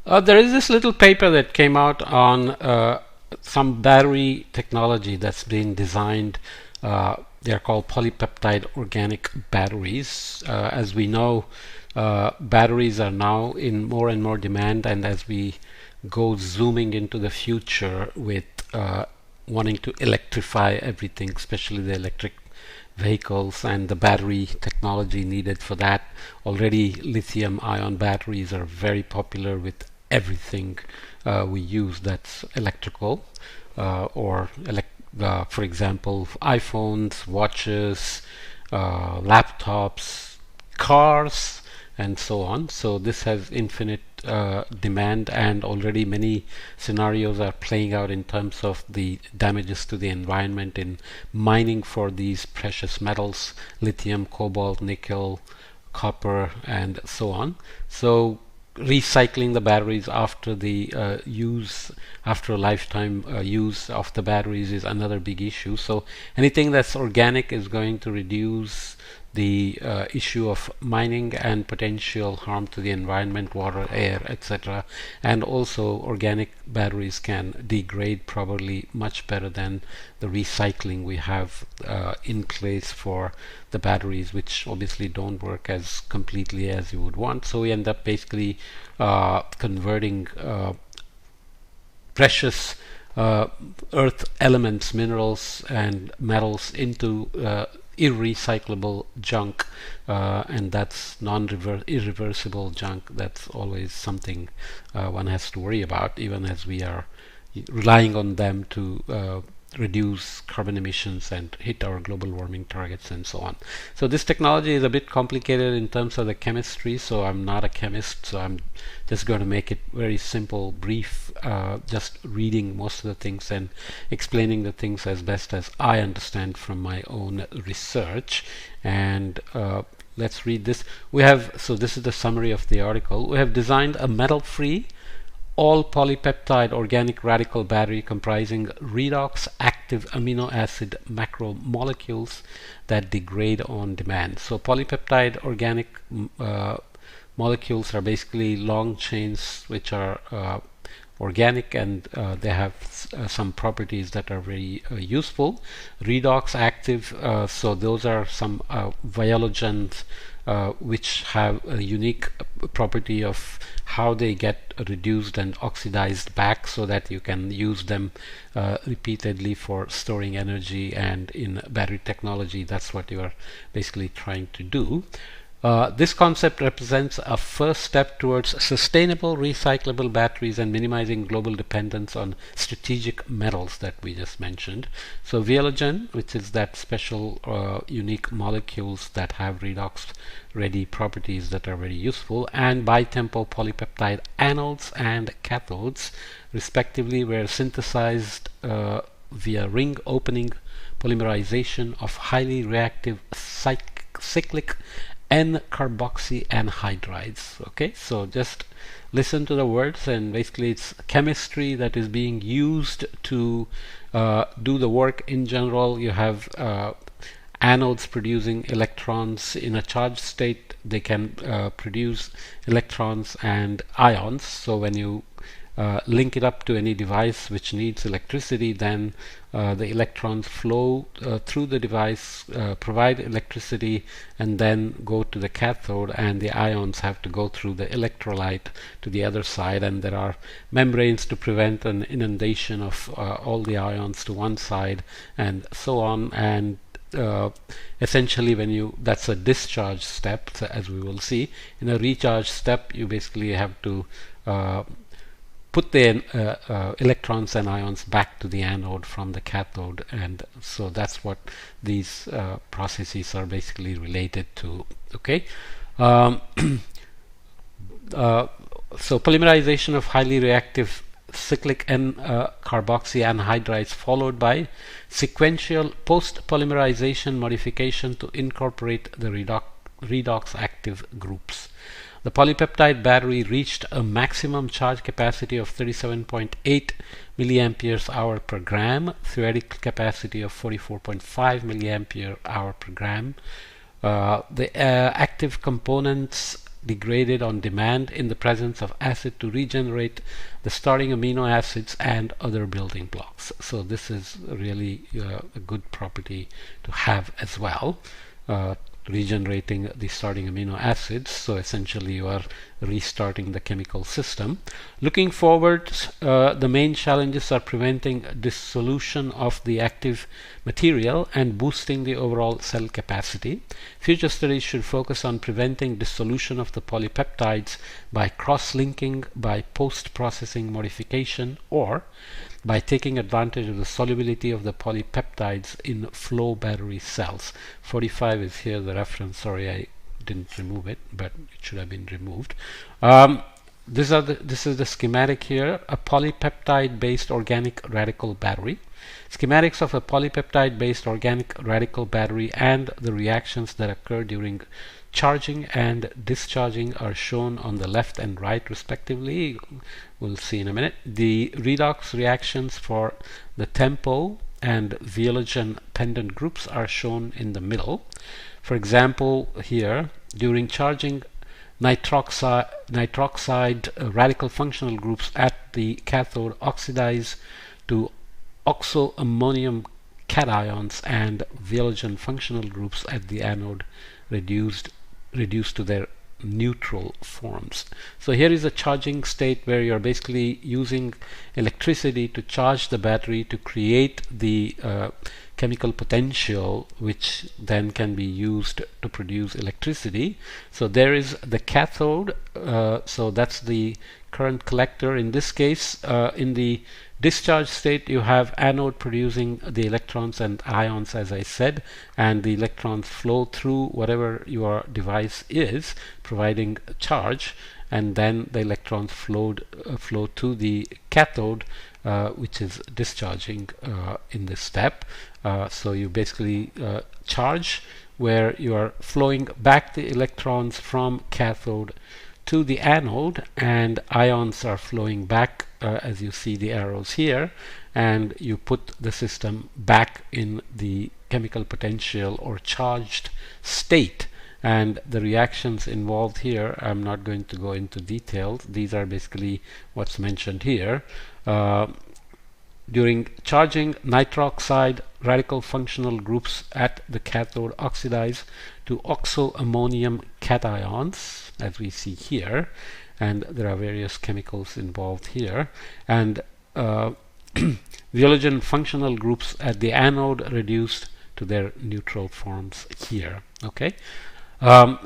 There is this little paper that came out on some battery technology that's been designed. They're called polypeptide organic batteries. As we know, batteries are now in more and more demand, and as we go zooming into the future with wanting to electrify everything, especially the electric vehicles and the battery technology needed for that. Already lithium ion batteries are very popular with everything we use that's electrical for example, iPhones, watches, laptops, cars, and so on. So this has infinite demand, and already many scenarios are playing out in terms of the damages to the environment in mining for these precious metals: lithium, cobalt, nickel, copper, and so on. So recycling the batteries after the after a lifetime use of the batteries is another big issue. So anything that's organic is going to reduce the issue of mining and potential harm to the environment, water, air, etc. And also organic batteries can degrade probably much better than the recycling we have in place for the batteries, which obviously don't work as completely as you would want. So we end up basically converting precious earth elements, minerals, and metals into irrecyclable junk, and that's irreversible junk. That's always something one has to worry about, even as we are relying on them to reduce carbon emissions and hit our global warming targets and so on. So this technology is a bit complicated in terms of the chemistry, so I'm not a chemist, so I'm just going to make it very simple, brief, just reading most of the things and explaining the things as best as I understand from my own research. And let's read this. So this is the summary of the article. We have designed a metal-free all polypeptide organic radical battery comprising redox active amino acid macromolecules that degrade on demand. So polypeptide organic molecules are basically long chains which are organic, and they have some properties that are very useful. Redox active, so those are some viologens which have a unique property of how they get reduced and oxidized back, so that you can use them repeatedly for storing energy. And in battery technology, that's what you are basically trying to do. This concept represents a first step towards sustainable recyclable batteries and minimizing global dependence on strategic metals that we just mentioned. So Vialogen, which is that special unique molecules that have redox ready properties that are very useful, and bitempo polypeptide anodes and cathodes respectively were synthesized via ring opening polymerization of highly reactive cyclic N-carboxy anhydrides. Okay, so just listen to the words, and basically it's chemistry that is being used to do the work. In general, you have anodes producing electrons in a charged state. They can produce electrons and ions. So when you link it up to any device which needs electricity, then the electrons flow through the device, provide electricity, and then go to the cathode, and the ions have to go through the electrolyte to the other side, and there are membranes to prevent an inundation of all the ions to one side, and so on. And essentially that's a discharge step, as we will see. In a recharge step, you basically have to put the electrons and ions back to the anode from the cathode, and so that's what these processes are basically related to. Okay, so polymerization of highly reactive cyclic N-carboxy anhydrides followed by sequential post-polymerization modification to incorporate the redox active groups. The polypeptide battery reached a maximum charge capacity of 37.8 milliampere hour per gram, theoretical capacity of 44.5 milliampere hour per gram. The active components degraded on demand in the presence of acid to regenerate the starting amino acids and other building blocks. So this is really a good property to have as well. Regenerating the starting amino acids, so essentially you are restarting the chemical system. Looking forward, the main challenges are preventing dissolution of the active material and boosting the overall cell capacity. Future studies should focus on preventing dissolution of the polypeptides by cross-linking, by post-processing modification, or by taking advantage of the solubility of the polypeptides in flow battery cells. 45 is here the reference. Sorry, I didn't remove it, but it should have been removed. This is the schematic here, a polypeptide based organic radical battery. Schematics of a polypeptide based organic radical battery and the reactions that occur during charging and discharging are shown on the left and right respectively. We'll see in a minute. The redox reactions for the tempo and Viologen pendant groups are shown in the middle. For example, here during charging, nitroxide radical functional groups at the cathode oxidize to oxoammonium cations, and Viologen functional groups at the anode reduced to their neutral forms. So here is a charging state where you're basically using electricity to charge the battery to create the chemical potential, which then can be used to produce electricity. So there is the cathode, so that's the current collector. In this case, in the discharge state, you have anode producing the electrons and ions, as I said, and the electrons flow through whatever your device is, providing charge, and then the electrons flow to the cathode, which is discharging in this step. So you basically charge, where you are flowing back the electrons from cathode to the anode, and ions are flowing back, as you see the arrows here, and you put the system back in the chemical potential or charged state. And the reactions involved here, I'm not going to go into details. These are basically what's mentioned here. During charging, nitroxide radical functional groups at the cathode oxidize to oxoammonium cations, as we see here, and there are various chemicals involved here, and Viologen functional groups at the anode reduced to their neutral forms here. Okay.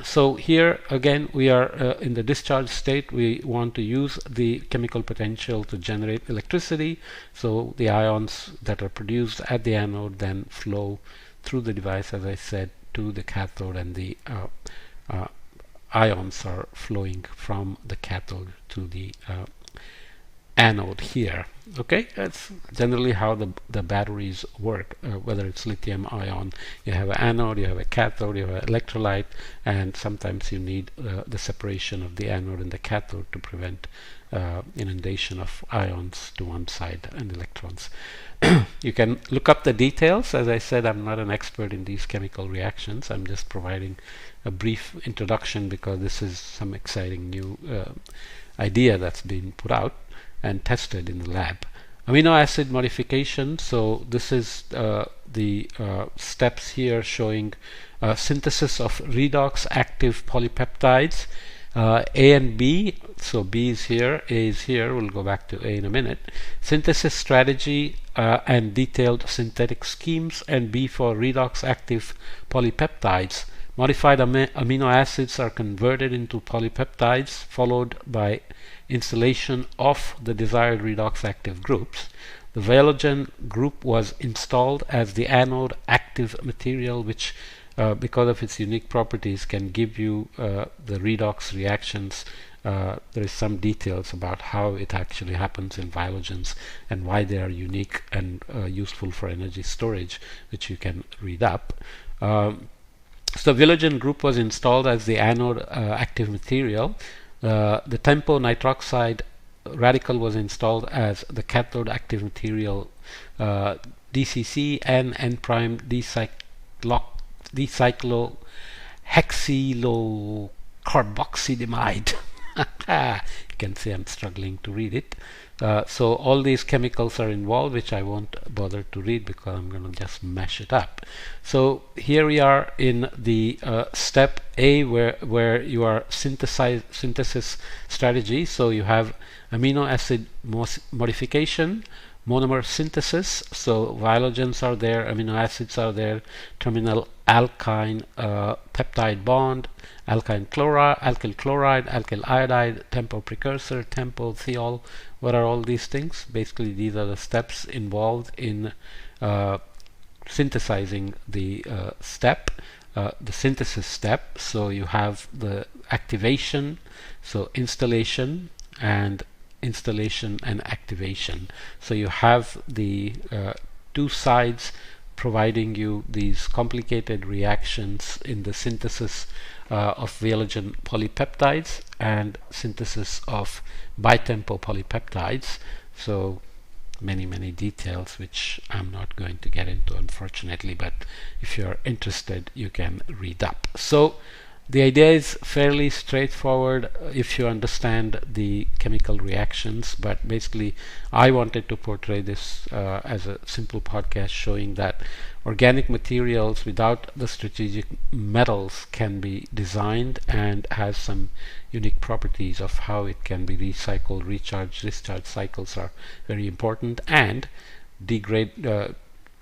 So here again we are in the discharge state. We want to use the chemical potential to generate electricity, so the ions that are produced at the anode then flow through the device, as I said, to the cathode, and the ions are flowing from the cathode to the anode here. Okay, that's generally how the batteries work. Whether it's lithium ion, you have an anode, you have a cathode, you have an electrolyte, and sometimes you need the separation of the anode and the cathode to prevent inundation of ions to one side and electrons. You can look up the details. As I said, I'm not an expert in these chemical reactions. I'm just providing a brief introduction because this is some exciting new idea that's been put out and tested in the lab. Amino acid modification. So this is the steps here showing synthesis of redox active polypeptides, A and B. So B is here, A is here. We'll go back to A in a minute. Synthesis strategy and detailed synthetic schemes, and B for redox active polypeptides. Modified amino acids are converted into polypeptides, followed by installation of the desired redox active groups. The Viologen group was installed as the anode active material, which because of its unique properties can give you the redox reactions. There is some details about how it actually happens in Viologens and why they are unique and useful for energy storage, which you can read up. So Viologen group was installed as the anode active material. The tempo nitroxide radical was installed as the cathode active material. DCC and N prime dicyclohexylocarbonyl carboxydimide. You can see I'm struggling to read it. So all these chemicals are involved, which I won't bother to read because I'm going to just mash it up. So here we are in the step A, where you are synthesis strategy. So you have amino acid modification, monomer synthesis. So vialogens are there, amino acids are there, terminal alkyne peptide bond, alkyl chloride, alkyl iodide, tempo precursor, tempo thiol. What are all these things? Basically, these are the steps involved in synthesizing the the synthesis step. So you have the activation, so installation and activation. So you have the two sides providing you these complicated reactions in the synthesis of Vialogen polypeptides and synthesis of bitempo polypeptides. So many details which I'm not going to get into, unfortunately, but if you're interested you can read up. So the idea is fairly straightforward if you understand the chemical reactions, but basically I wanted to portray this as a simple podcast showing that organic materials without the strategic metals can be designed and has some unique properties of how it can be recycled, recharged, discharge cycles are very important, and degrade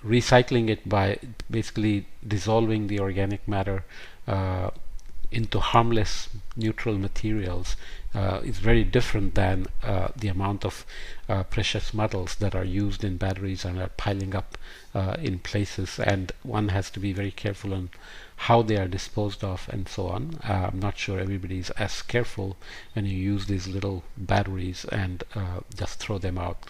recycling it by basically dissolving the organic matter into harmless neutral materials is very different than the amount of precious metals that are used in batteries and are piling up in places, and one has to be very careful on how they are disposed of and so on. I'm not sure everybody is as careful when you use these little batteries and just throw them out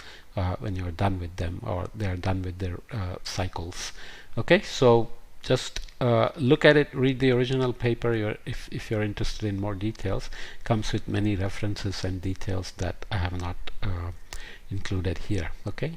when you're done with them, or they are done with their cycles. Okay, so just look at it, read the original paper if you're interested in more details. Comes with many references and details that I have not included here. Okay.